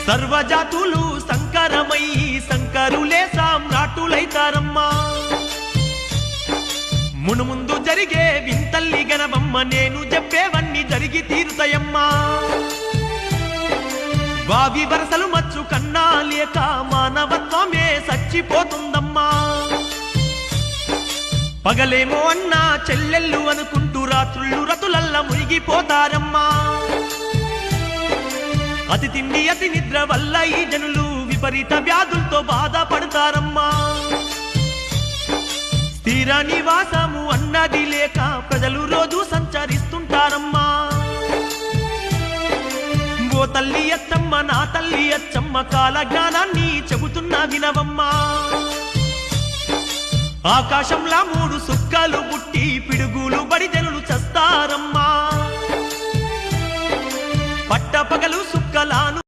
సర్వజాతులు సంకరమై సంకరులే సామ్రాటులైతారమ్మా మునుముందు జరిగే వింతల్లి గణవమ్మ నేను చెప్పేవన్నీ జరిగి తీరుతాయమ్మా వావి వరసలు మచ్చు కన్నా లేక మానవత్వమే సచ్చిపోతుందమ్మా పగలేమో అన్నా చెల్లెళ్ళు అనుకుంటూ రాత్రుళ్ళు రతులల్ల మునిగిపోతారమ్మా అతి తిండి అతి నిద్ర వల్ల ఈ జనులు విపరీత వ్యాధులతో బాధపడతారమ్మా స్థిర నివాసము అన్నది లేక ప్రజలు రోజు సంచరిస్తుంటారమ్మా ఓ తల్లి అచ్చమ్మ నా తల్లి అచ్చమ్మ కాల జ్ఞానాన్ని చెబుతున్నా వినవమ్మా ఆకాశంలా 3 సుక్కలు పుట్టి పిడుగులు బడి జనులు చస్తారమ్మా పట్టపగలు సుక్కలాను